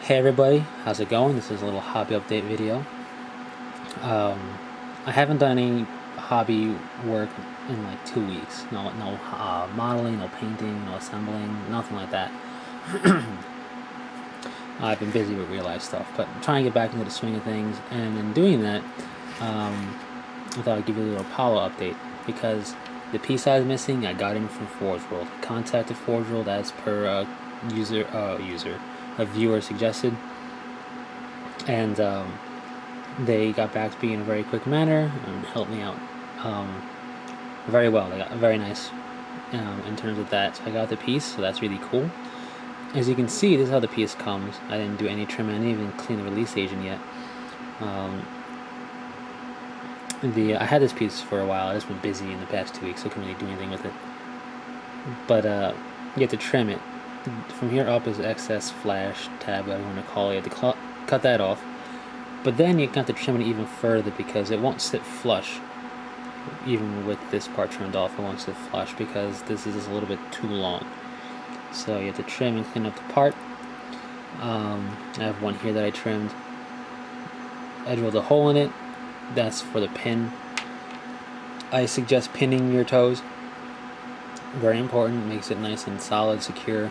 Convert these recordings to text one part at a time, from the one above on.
Hey everybody, how's it going? This is a little hobby update video. I haven't done any hobby work in like 2 weeks. No modeling, no painting, no assembling, nothing like that. I've been busy with real life stuff, but I'm trying to get back into the swing of things. And in doing that, I thought I'd give you a little Apollo update because the piece I was missing, I got in from Forge World. I contacted Forge World as per a viewer suggested, and they got back to me in a very quick manner and helped me out very well. They got very nice in terms of that. So I got the piece, so that's really cool. As you can see, this is how the piece comes. I didn't do any trim. I didn't even clean the release agent yet. I had this piece for a while. I've just been busy in the past 2 weeks, so I couldn't really do anything with it. But you have to trim it. From here up is excess flash, tab, whatever you want to call it. You have to cut that off. But then you have to trim it even further because it won't sit flush. Even with this part trimmed off, it won't sit flush because this is just a little bit too long. So you have to trim and clean up the part. I have one here that I trimmed. I drilled a hole in it. That's for the pin. I suggest pinning your toes. Very important. Makes it nice and solid, secure.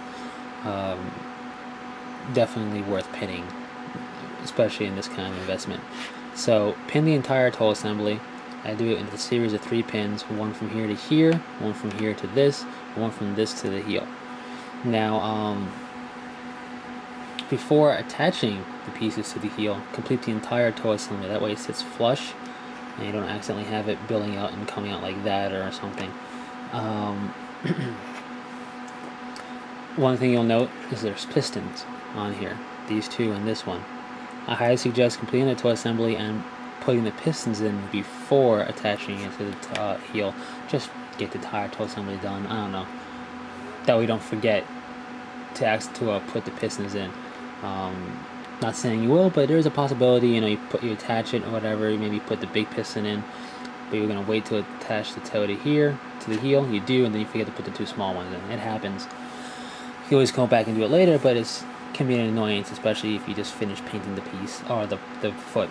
Definitely worth pinning, especially in this kind of investment. So pin the entire toe assembly. I do it in a series of 3 pins, one from here to here, one from here to this, and one from this to the heel. Now, before attaching the pieces to the heel, complete the entire toe assembly. That way it sits flush, and you don't accidentally have it building out and coming out like that or something. One thing you'll note is there's pistons on here, these two and this one. I highly suggest completing the toe assembly and putting the pistons in before attaching it to the heel. Just get the entire toe assembly done. I don't know. That way you don't forget to put the pistons in. Not saying you will, but there is a possibility. You attach it or whatever. You maybe put the big piston in, but you're gonna wait to attach the toe to here to the heel. You do, and then you forget to put the 2 small ones in. It happens. You always go back and do it later, but it can be an annoyance, especially if you just finish painting the piece or the foot.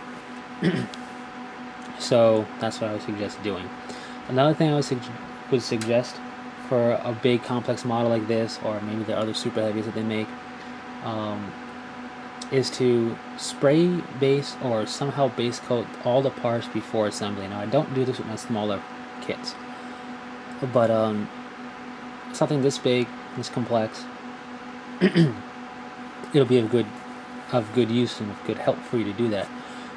So that's what I would suggest doing. Another thing I would suggest for a big complex model like this, or maybe the other super heavies that they make, is to spray base or somehow base coat all the parts before assembly. Now I don't do this with my smaller kits, but something this big, this complex, it'll be of good use and of good help for you to do that,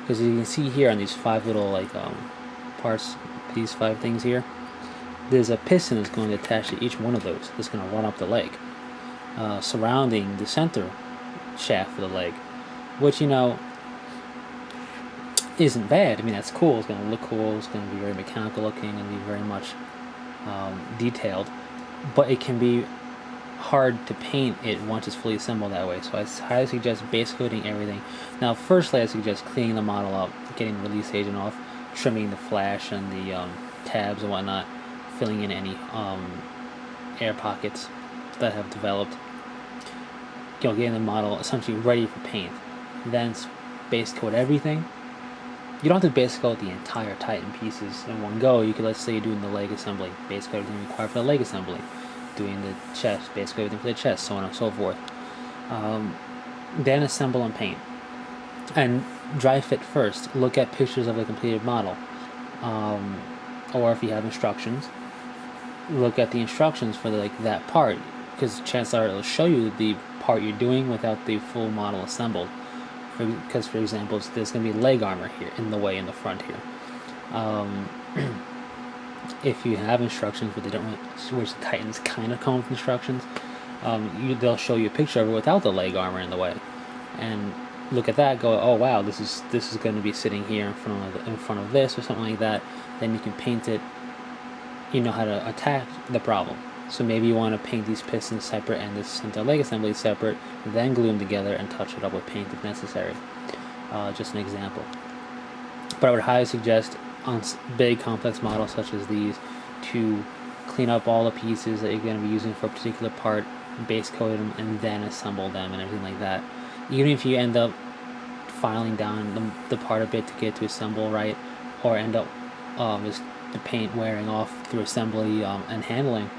because you can see here on these 5 little parts, these 5 things here, there's a piston that's going to attach to each one of those. That's going to run up the leg, surrounding the center shaft of the leg, which isn't bad. I mean, that's cool. It's going to look cool. It's going to be very mechanical looking and be very much detailed, but it can be hard to paint it once it's fully assembled that way. So I highly suggest base coating everything. Now, firstly, I suggest cleaning the model up, getting the release agent off, trimming the flash and the tabs and whatnot, filling in any air pockets that have developed. Getting the model essentially ready for paint. Then base coat everything. You don't have to base coat the entire Titan pieces in one go. You could, let's say you're doing the leg assembly, base coat everything required for the leg assembly. Doing the chest, base coat everything for the chest, so on and so forth. Then assemble and paint. And dry fit first. Look at pictures of the completed model. Or if you have instructions, look at the instructions for that part, because chances are it'll show you the part you're doing without the full model assembled. Because for example, there's going to be leg armor here in the way in the front here. If you have instructions, but they don't, which the Titans kind of come with instructions, they'll show you a picture of it without the leg armor in the way, and look at that. Go, oh wow, this is going to be sitting here in front of this or something like that. Then you can paint it. You know how to attack the problem. So maybe you want to paint these pistons separate and this center leg assembly separate, then glue them together and touch it up with paint if necessary. Just an example. But I would highly suggest on big complex models such as these to clean up all the pieces that you're going to be using for a particular part, base coat them, and then assemble them and everything like that. even if you end up filing down the part a bit to get to assemble right, or end up just the paint wearing off through assembly and handling,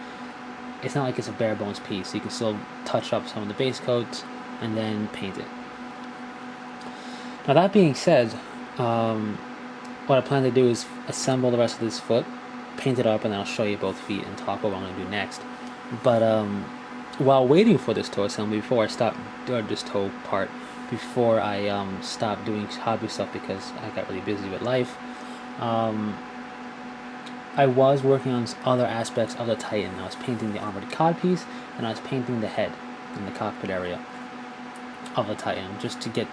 it's not like it's a bare bones piece. You can still touch up some of the base coats and then paint it. Now that being said, what I plan to do is assemble the rest of this foot, paint it up, and then I'll show you both feet and talk about what I'm going to do next. But while waiting for this toe assembly, before I stop doing this toe part, before I stopped doing hobby stuff because I got really busy with life, I was working on other aspects of the Titan. I was painting the armored codpiece, and I was painting the head in the cockpit area of the Titan, just to get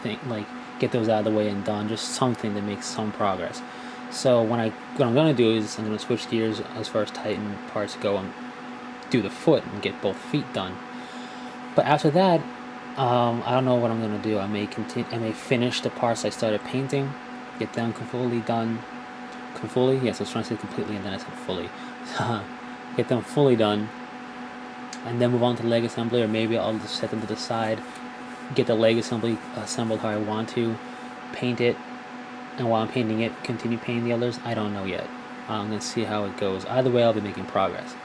those out of the way and done, just something that makes some progress. So what I'm going to do is I'm going to switch gears as far as Titan parts go and do the foot and get both feet done. But after that, I don't know what I'm going to do. I may finish the parts I started painting, get them completely done. Fully? Yes, I was trying to say completely and then I said fully. Get them fully done, and then move on to leg assembly, or maybe I'll just set them to the side, get the leg assembly assembled how I want to, paint it, and while I'm painting it, continue painting the others. I don't know yet. I'm going to see how it goes. Either way, I'll be making progress.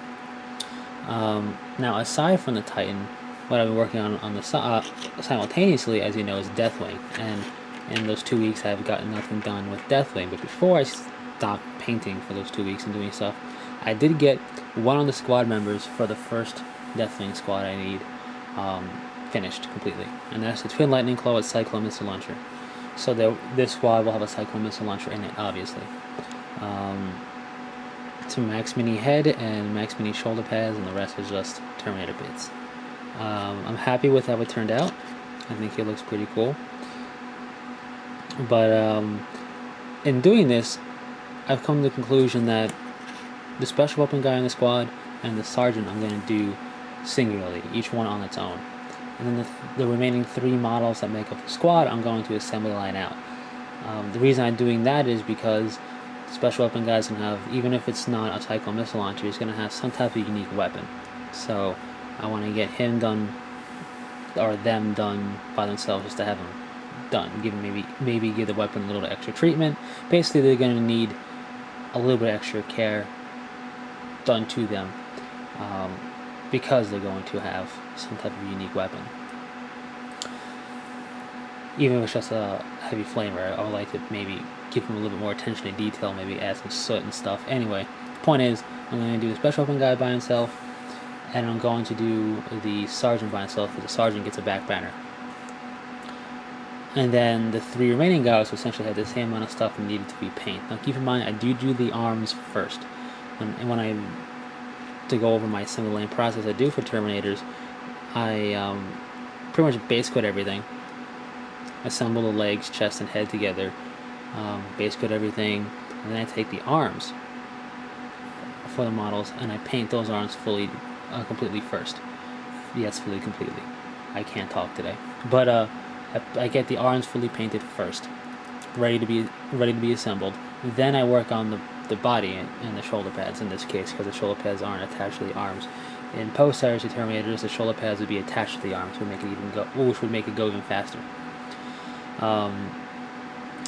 Now, aside from the Titan, what I've been working on the simultaneously, as you know, is Deathwing, and in those 2 weeks I've gotten nothing done with Deathwing. But before I stopped painting for those 2 weeks and doing stuff, I did get one of the squad members for the first Deathwing squad I need finished completely, and that's the Twin Lightning Claw with Cyclone Missile Launcher. So this squad will have a Cyclone Missile Launcher in it, obviously. It's a Max Mini head and Max Mini shoulder pads, and the rest is just Terminator bits. I'm happy with how it turned out. I think it looks pretty cool. But in doing this, I've come to the conclusion that the special weapon guy in the squad and the sergeant I'm going to do singularly, each one on its own. And then the remaining 3 models that make up the squad, I'm going to assembly line out. The reason I'm doing that is because the special weapon guy's going to have, even if it's not a Cyclone Missile Launcher, he's going to have some type of unique weapon. So I want to get him done, or them done by themselves, just to have them done. Maybe give the weapon a little extra treatment. Basically, they're going to need a little bit extra care done to them, because they're going to have some type of unique weapon. Even if it's just a heavy flamer, I would like to maybe give them a little bit more attention to detail, maybe add some soot and stuff. Anyway, the point is, I'm going to do the special weapon guy by himself, and I'm going to do the sergeant by himself, because the sergeant gets a back banner. And then the 3 remaining guys will essentially have the same amount of stuff that needed to be painted. Now keep in mind, I do the arms first. When I to go over my assembly line process I do for Terminators, I pretty much base coat everything, assemble the legs, chest, and head together, base coat everything, and then I take the arms for the models and I paint those arms fully, completely first. Yes, fully, completely. I can't talk today, but I get the arms fully painted first, ready to be assembled. Then I work on the body and the shoulder pads in this case, because the shoulder pads aren't attached to the arms. In post-Heresy Terminators, the shoulder pads would be attached to the arms, which would make it go even faster. And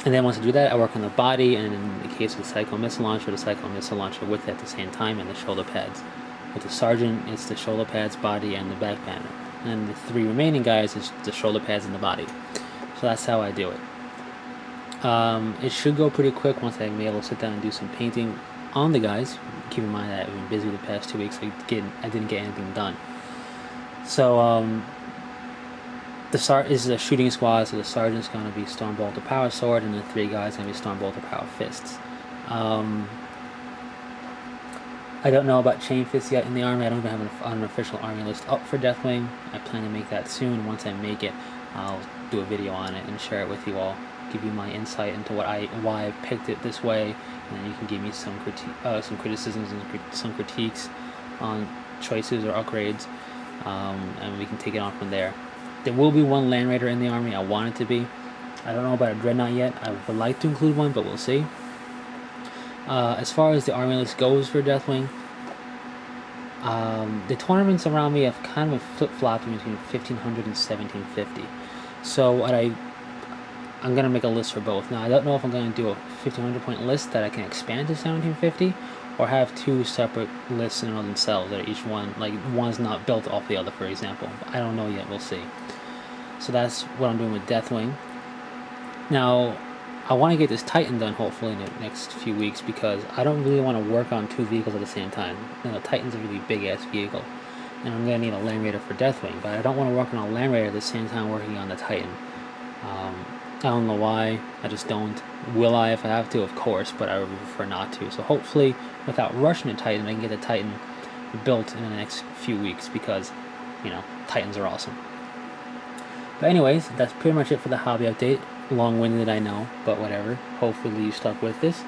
then once I do that, I work on the body, and in the case of the Cyclone Missile Launcher, the Cyclone Missile Launcher with it at the same time, and the shoulder pads. With the Sergeant, it's the shoulder pads, body, and the back banner. And the 3 remaining guys is the shoulder pads and the body. So that's how I do it. It should go pretty quick once I'm able to sit down and do some painting on the guys. Keep in mind that I've been busy the past 2 weeks, so I didn't get anything done. So, this is a shooting squad, so the sergeant's going to be Stormbolter Power Sword, and the 3 guys are going to be Stormbolter Power Fists. I don't know about Chain Fists yet in the army. I don't even have an official army list up for Deathwing. I plan to make that soon. Once I make it, I'll do a video on it and share it with you all. Give you my insight into why I picked it this way, and then you can give me some criticisms and some critiques on choices or upgrades, and we can take it on from there. There will be 1 Land Raider in the army. I want it to be. I don't know about a Dreadnought yet. I would like to include one, but we'll see. As far as the army list goes for Deathwing, the tournaments around me have kind of flip-flopped between 1500 and 1750. So I'm gonna make a list for both. Now I don't know if I'm gonna do a 1500 point list that I can expand to 1750, or have two separate lists in and of themselves that are each one, like one's not built off the other, for example. I don't know yet. We'll see. So that's what I'm doing with Deathwing. Now I want to get this Titan done hopefully in the next few weeks, because I don't really want to work on two vehicles at the same time. You know, Titan's a really big ass vehicle, and I'm gonna need a Land Raider for Deathwing, but I don't want to work on a Land Raider at the same time working on the Titan. I don't know why. I just don't. Will I if I have to? Of course, but I would prefer not to. So hopefully, without rushing the Titan, I can get the Titan built in the next few weeks, because, you know, Titans are awesome. But anyways, that's pretty much it for the hobby update. Long-winded, I know, but whatever. Hopefully you stuck with this.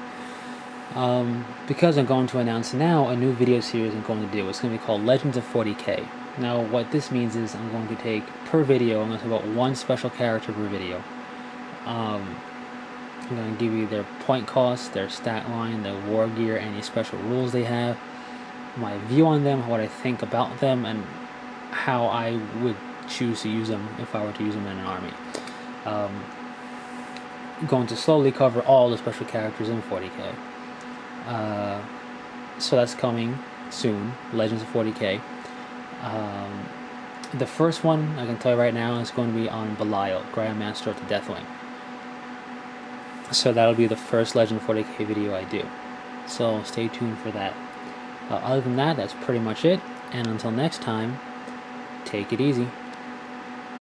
Because I'm going to announce now a new video series I'm going to do. It's going to be called Legends of 40K. Now, what this means is I'm going to take, per video, I'm going to talk about one special character per video. I'm going to give you their point cost, their stat line, their war gear, any special rules they have, my view on them, what I think about them, and how I would choose to use them if I were to use them in an army. Going to slowly cover all the special characters in 40K. So that's coming soon, Legends of 40K. The first one, I can tell you right now, is going to be on Belial, Grandmaster of the Deathwing. So that'll be the first Legend of 40K video I do. So stay tuned for that. Other than that, that's pretty much it. And until next time, take it easy.